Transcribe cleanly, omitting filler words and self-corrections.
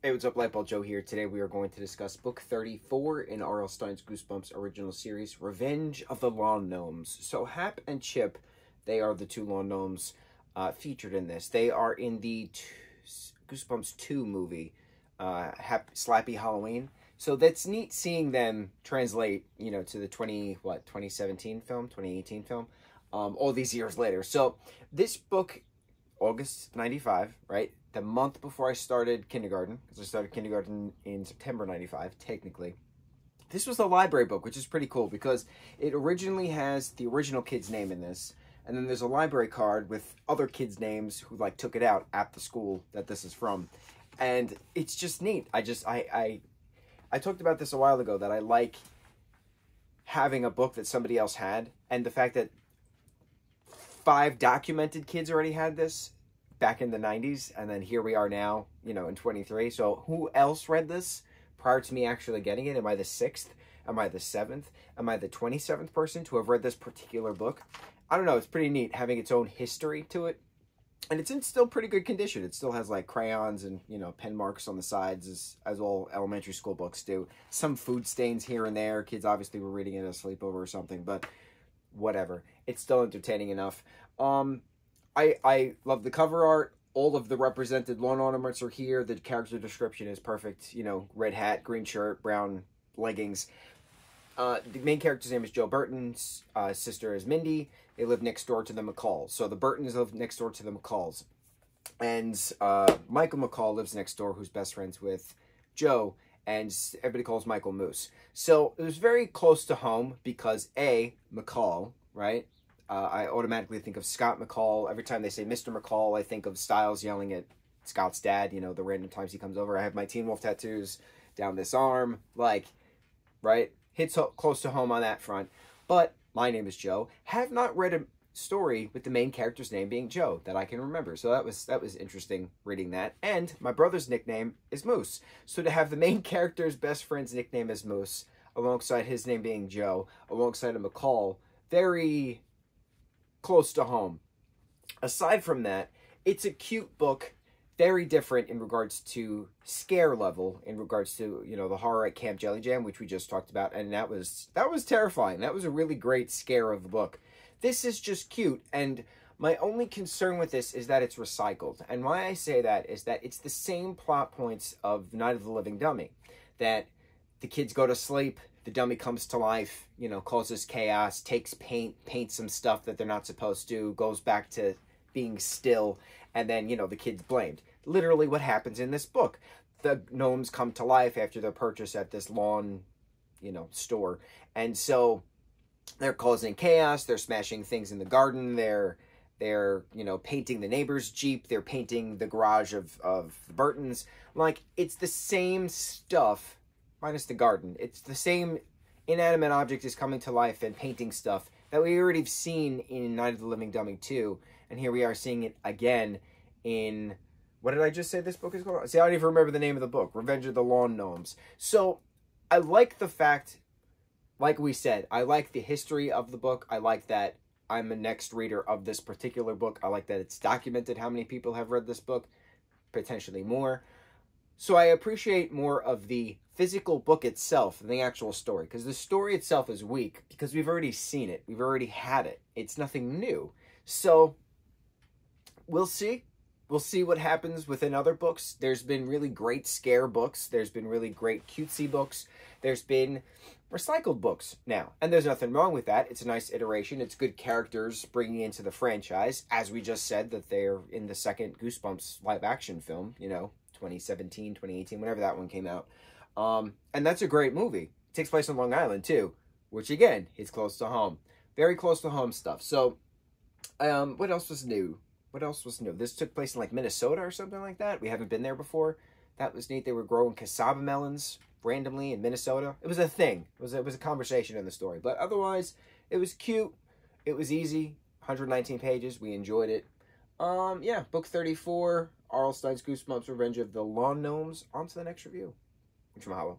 Hey, what's up, lightboltjoe here. Today we are going to discuss book 34 in R.L. Stein's Goosebumps original series, Revenge of the Lawn Gnomes. So Hap and Chip, they are the two lawn gnomes featured in this. They are in the Goosebumps 2 movie, Slappy Halloween. So that's neat seeing them translate, you know, to the 2017 film, 2018 film, all these years later. So this book, August 95, right? The month before I started kindergarten, because I started kindergarten in September 95, technically. This was a library book, which is pretty cool because it originally has the original kid's name in this, and then there's a library card with other kids' names who like took it out at the school that this is from, and it's just neat. I talked about this a while ago that I like having a book that somebody else had, and the fact that 5 documented kids already had this back in the 90s, and then here we are now, you know, in 23. So who else read this prior to me actually getting it? Am I the 6th? Am I the 7th? Am I the 27th person to have read this particular book? I don't know. It's pretty neat having its own history to it. And it's in still pretty good condition. It still has like crayons and, you know, pen marks on the sides as all elementary school books do. Some food stains here and there. Kids obviously were reading it at a sleepover or something, but whatever. It's still entertaining enough. I love the cover art. All of the represented lawn ornaments are here. The character description is perfect. You know, red hat, green shirt, brown leggings. The main character's name is Joe Burton's sister is Mindy. They live next door to the McCalls. So the Burtons live next door to the McCalls. And Michael McCall lives next door, who's best friends with Joe. And everybody calls Michael Moose. So it was very close to home because A, McCall, right? I automatically think of Scott McCall. Every time they say Mr. McCall, I think of Styles yelling at Scott's dad, you know, the random times he comes over. I have my Teen Wolf tattoos down this arm, like, right? Hits close to home on that front. But my name is Joe. Have not read a story with the main character's name being Joe that I can remember. So that was interesting reading that. And my brother's nickname is Moose. So to have the main character's best friend's nickname as Moose, alongside his name being Joe, alongside a McCall, very close to home. Aside from that, it's a cute book, very different in regards to scare level, in regards to, you know, the horror at Camp Jelly Jam, which we just talked about, and that was terrifying. That was a really great scare of the book. This is just cute, and my only concern with this is that it's recycled. And why I say that is that it's the same plot points of Night of the Living Dummy, that the kids go to sleep, the dummy comes to life, you know, causes chaos, takes paints some stuff that they're not supposed to, goes back to being still, and then, you know, the kid's blamed. Literally what happens in this book. The gnomes come to life after their purchase at this lawn, you know, store. And so they're causing chaos, they're smashing things in the garden, they're you know, painting the neighbor's Jeep, they're painting the garage of the Burtons. Like, it's the same stuff, minus the garden. It's the same inanimate object is coming to life and painting stuff that we already have seen in Night of the Living Dummy 2. And here we are seeing it again in, what did I just say this book is called? See, I don't even remember the name of the book. Revenge of the Lawn Gnomes. So, I like the fact, like we said, I like the history of the book. I like that I'm a next reader of this particular book. I like that it's documented how many people have read this book. Potentially more. So I appreciate more of the physical book itself than the actual story. Because the story itself is weak. Because we've already seen it. We've already had it. It's nothing new. So, we'll see. We'll see what happens within other books. There's been really great scare books. There's been really great cutesy books. There's been recycled books now. And there's nothing wrong with that. It's a nice iteration. It's good characters bringing into the franchise. As we just said, that they're in the second Goosebumps live-action film, you know, 2017, 2018, whenever that one came out. And that's a great movie. It takes place on Long Island, too, which, again, is close to home. Very close to home stuff. So, what else was new? What else was new? This took place in, like, Minnesota or something like that. We haven't been there before. That was neat. They were growing cassava melons randomly in Minnesota. It was a thing. It was a conversation in the story. But otherwise, it was cute. It was easy. 119 pages. We enjoyed it. Yeah, book 34, R.L. Stein's Goosebumps, Revenge of the Lawn Gnomes. On to the next review. Mucho mahalo.